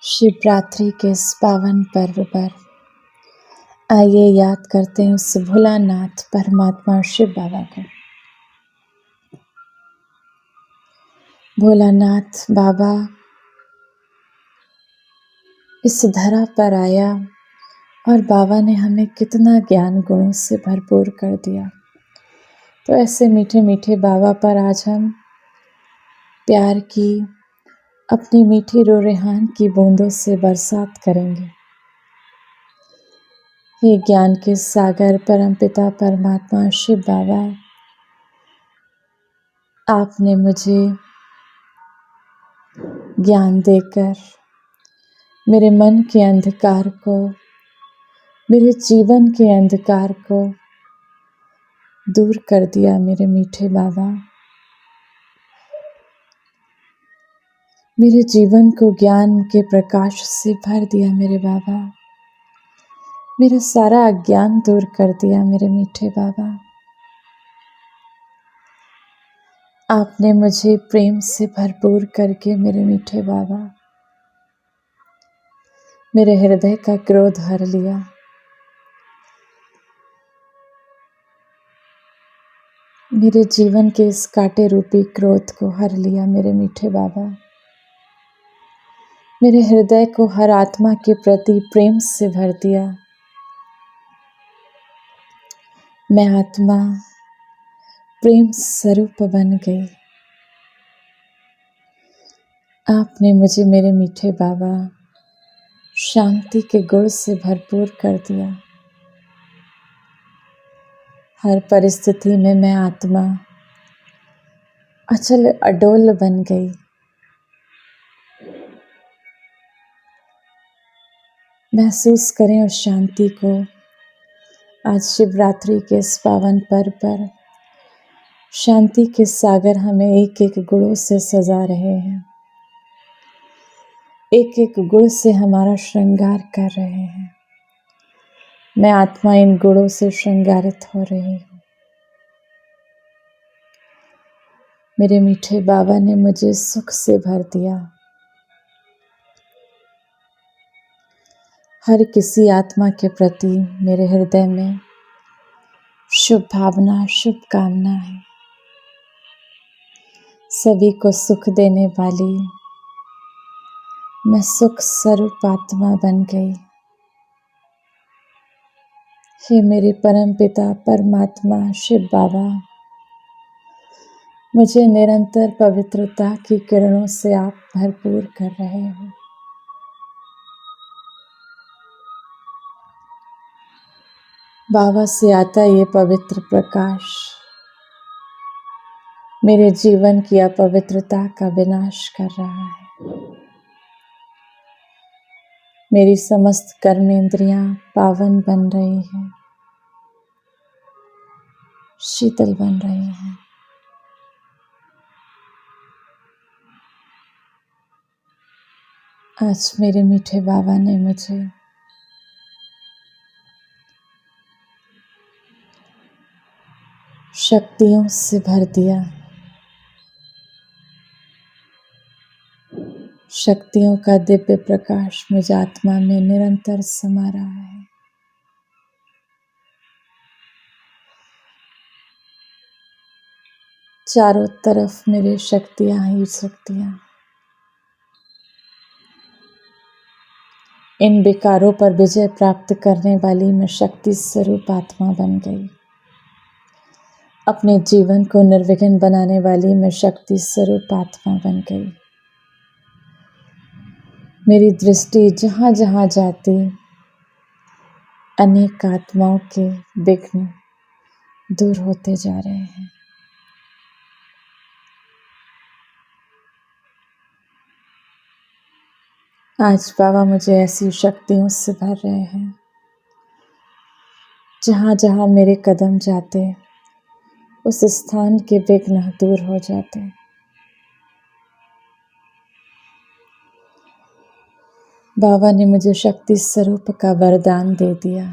शिवरात्रि के इस पावन पर्व पर आइए याद करते हैं उस भोलानाथ परमात्मा शिव बाबा को। भोलानाथ बाबा इस धरा पर आया और बाबा ने हमें कितना ज्ञान गुणों से भरपूर कर दिया। तो ऐसे मीठे मीठे बाबा पर आज हम प्यार की अपनी मीठी रोरेहान की बूंदों से बरसात करेंगे। हे ज्ञान के सागर परमपिता परमात्मा शिव बाबा, आपने मुझे ज्ञान देकर मेरे मन के अंधकार को, मेरे जीवन के अंधकार को दूर कर दिया। मेरे मीठे बाबा, मेरे जीवन को ज्ञान के प्रकाश से भर दिया। मेरे बाबा, मेरा सारा अज्ञान दूर कर दिया। मेरे मीठे बाबा, आपने मुझे प्रेम से भरपूर करके मेरे मीठे बाबा मेरे हृदय का क्रोध हर लिया। मेरे जीवन के इस कांटे रूपी क्रोध को हर लिया। मेरे मीठे बाबा, मेरे हृदय को हर आत्मा के प्रति प्रेम से भर दिया। मैं आत्मा प्रेम स्वरूप बन गई। आपने मुझे मेरे मीठे बाबा शांति के गुण से भरपूर कर दिया। हर परिस्थिति में मैं आत्मा अचल अडोल बन गई। महसूस करें उस शांति को। आज शिवरात्रि के इस पावन पर्व पर शांति के सागर हमें एक एक गुणों से सजा रहे हैं, एक एक गुण से हमारा श्रृंगार कर रहे हैं। मैं आत्मा इन गुणों से श्रृंगारित हो रही हूँ। मेरे मीठे बाबा ने मुझे सुख से भर दिया। हर किसी आत्मा के प्रति मेरे हृदय में शुभ भावना, शुभ कामना है। सभी को सुख देने वाली मैं सुख स्वरूप आत्मा बन गई। हे मेरे परम पिता परमात्मा शिव बाबा, मुझे निरंतर पवित्रता की किरणों से आप भरपूर कर रहे हो। बाबा से आता ये पवित्र प्रकाश मेरे जीवन की अपवित्रता का विनाश कर रहा है। मेरी समस्त कर्मेंद्रियां पावन बन रही हैं, शीतल बन रही हैं। आज मेरे मीठे बाबा ने मुझे शक्तियों से भर दिया। शक्तियों का दिव्य प्रकाश मुझ आत्मा में निरंतर समा रहा है। चारों तरफ मेरे शक्तियां ही शक्तियां। इन विकारों पर विजय प्राप्त करने वाली मैं शक्ति स्वरूप आत्मा बन गई। अपने जीवन को निर्विघ्न बनाने वाली मैं शक्ति स्वरूप आत्मा बन गई। मेरी दृष्टि जहां जहां जाती अनेक आत्माओं के विघ्न दूर होते जा रहे हैं। आज बाबा मुझे ऐसी शक्तियों से भर रहे हैं, जहां जहां मेरे कदम जाते उस स्थान के विघ्न दूर हो जाते। बाबा ने मुझे शक्ति स्वरूप का वरदान दे दिया।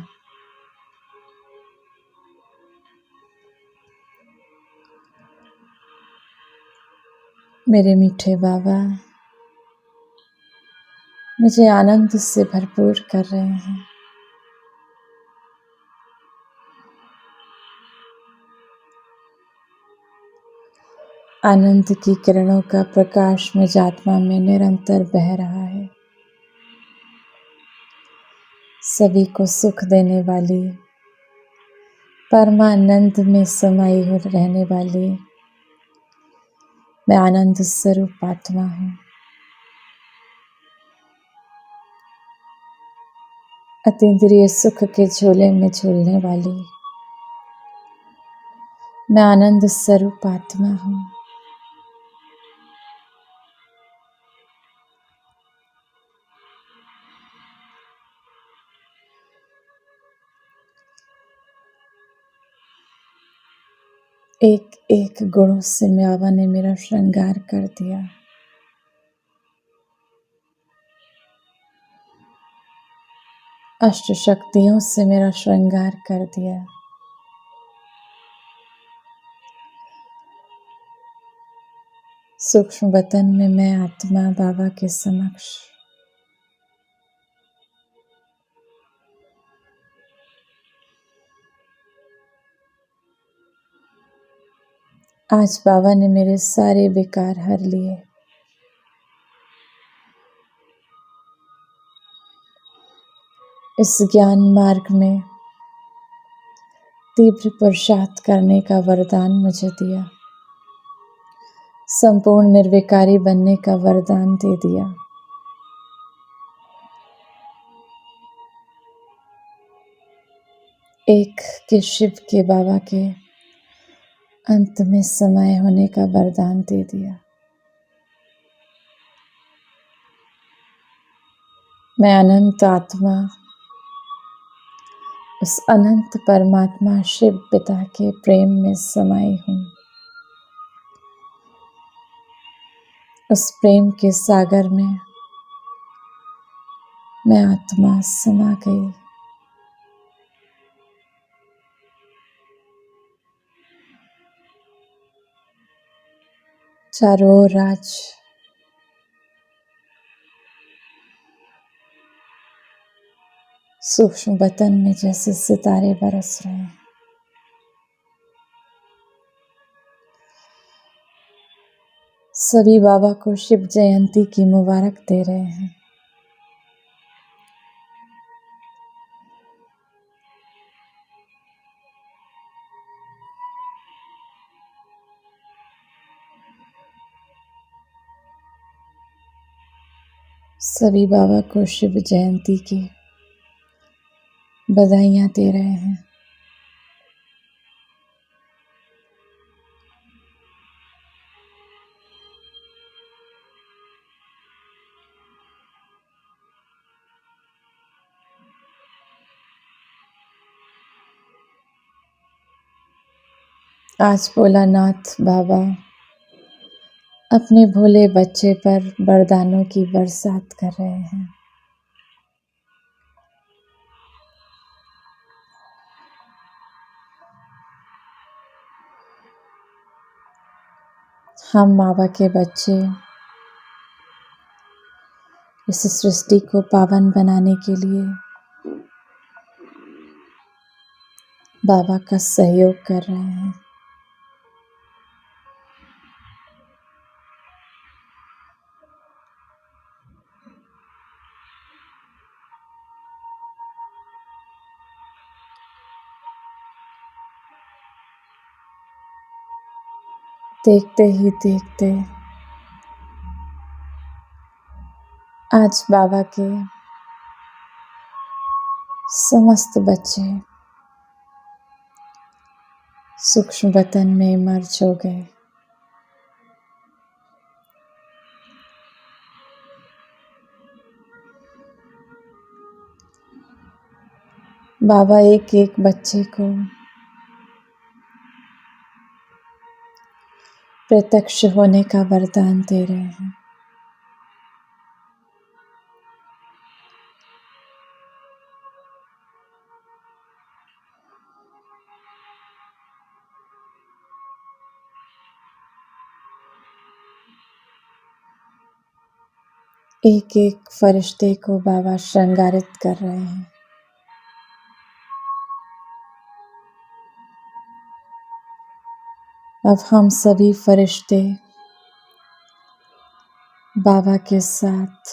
मेरे मीठे बाबा, मुझे आनंद से भरपूर कर रहे हैं। आनंद की किरणों का प्रकाश मुझ आत्मा में निरंतर बह रहा है। सभी को सुख देने वाली, परमानंद में समाई हो रहने वाली मैं आनंद स्वरूप आत्मा हूँ। अतीन्द्रिय सुख के झोले में झूलने वाली मैं आनंद स्वरूप आत्मा हूँ। एक एक गुणों से बाबा ने मेरा श्रृंगार कर दिया। अष्ट शक्तियों से मेरा श्रृंगार कर दिया। सूक्ष्म वतन में मैं आत्मा बाबा के समक्ष आज बाबा ने मेरे सारे विकार हर लिए। इस ज्ञान मार्ग में तीव्र पुरुषार्थ करने का वरदान मुझे दिया। संपूर्ण निर्विकारी बनने का वरदान दे दिया। एक के शिव के बाबा के अंत में समय होने का वरदान दे दिया। मैं अनंत आत्मा उस अनंत परमात्मा शिव पिता के प्रेम में समाई हूँ। उस प्रेम के सागर में मैं आत्मा समा गई। चारों ओर आज सूक्ष्म वतन में जैसे सितारे बरस रहे हैं। सभी बाबा को शिव जयंती की मुबारक दे रहे हैं। सभी बाबा को शिव जयंती की बधाइयाँ दे रहे हैं। आज भोलानाथ बाबा अपने भोले बच्चे पर वरदानों की बरसात कर रहे हैं। हम बाबा के बच्चे इस सृष्टि को पावन बनाने के लिए बाबा का सहयोग कर रहे हैं। देखते ही देखते आज बाबा के समस्त बच्चे सूक्ष्म वतन में मर्ज हो गए। बाबा एक एक बच्चे को प्रत्यक्ष होने का वरदान दे रहे हैं। एक एक फरिश्ते को बाबा श्रृंगारित कर रहे हैं। अब हम सभी फरिश्ते बाबा के साथ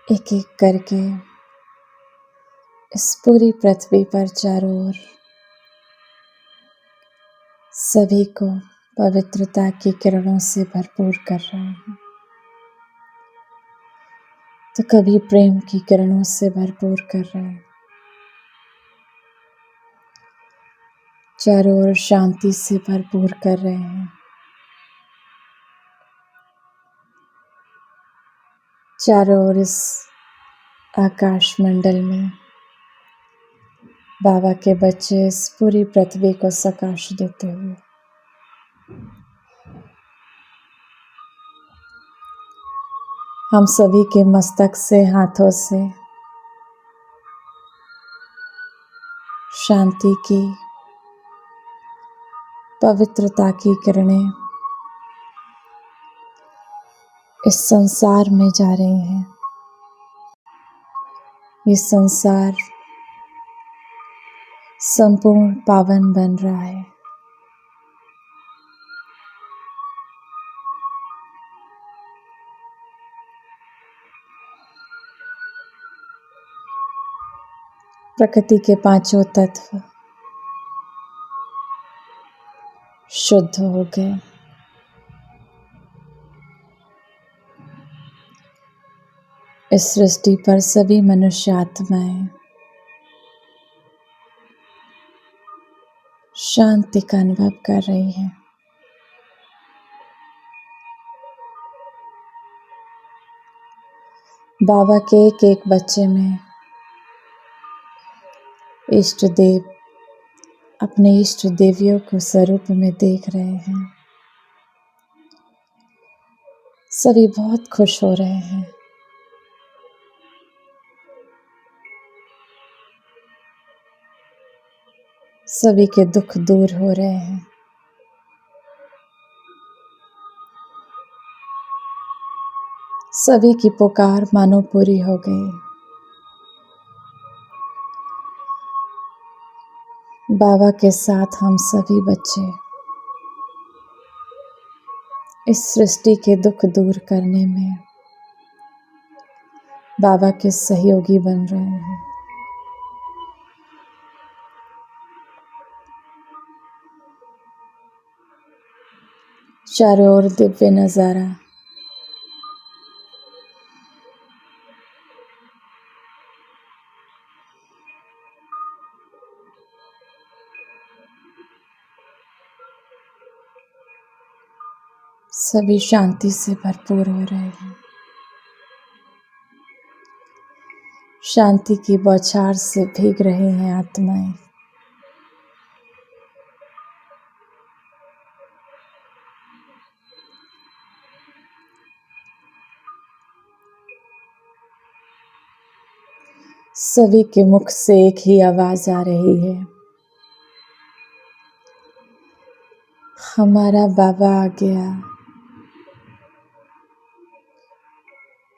एक एक करके इस पूरी पृथ्वी पर चारों ओर सभी को पवित्रता की किरणों से भरपूर कर रहे हैं। तो कभी प्रेम की किरणों से भरपूर कर रहे हैं, चारों ओर शांति से भरपूर कर रहे हैं, चारों ओर इस आकाश मंडल में बाबा के बच्चे इस पूरी पृथ्वी को प्रकाश देते हुए हम सभी के मस्तक से, हाथों से शांति की, पवित्रता की किरणें इस संसार में जा रही हैं। ये संसार संपूर्ण पावन बन रहा है। प्रकृति के पांचों तत्व शुद्ध हो गए। इस सृष्टि पर सभी मनुष्य आत्माएं शांति का अनुभव कर रही हैं। बाबा के एक एक बच्चे में इष्ट देव अपने इष्ट देवियों को स्वरूप में देख रहे हैं। सभी बहुत खुश हो रहे हैं। सभी के दुख दूर हो रहे हैं। सभी की पुकार मानो पूरी हो गई। बाबा के साथ हम सभी बच्चे इस सृष्टि के दुख दूर करने में बाबा के सहयोगी बन रहे हैं। चारों ओर दिव्य नजारा, सभी शांति से भरपूर हो रहे हैं। शांति की बौछार से भीग रही हैं आत्माएं। सभी के मुख से एक ही आवाज आ रही है, हमारा बाबा आ गया,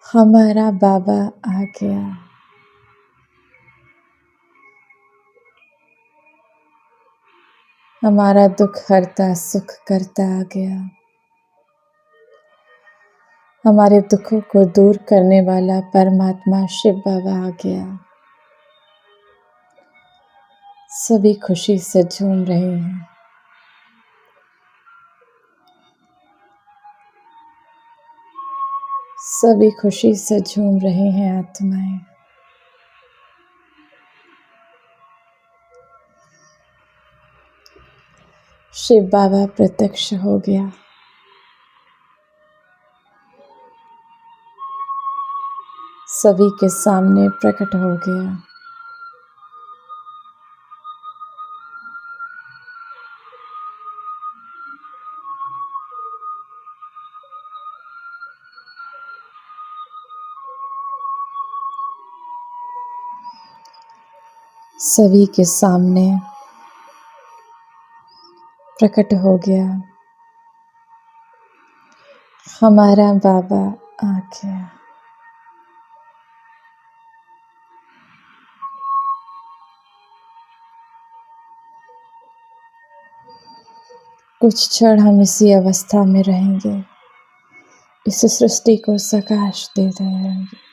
हमारा बाबा आ गया। हमारा दुख हरता सुख करता आ गया। हमारे दुखों को दूर करने वाला परमात्मा शिव बाबा आ गया। सभी खुशी से झूम रहे हैं। सभी खुशी से झूम रहे हैं आत्माएं। शिव बाबा प्रत्यक्ष हो गया। सभी के सामने प्रकट हो गया। सभी के सामने प्रकट हो गया। हमारा बाबा आ गया। कुछ क्षण हम इसी अवस्था में रहेंगे, इस सृष्टि को प्रकाश देते रहेंगे।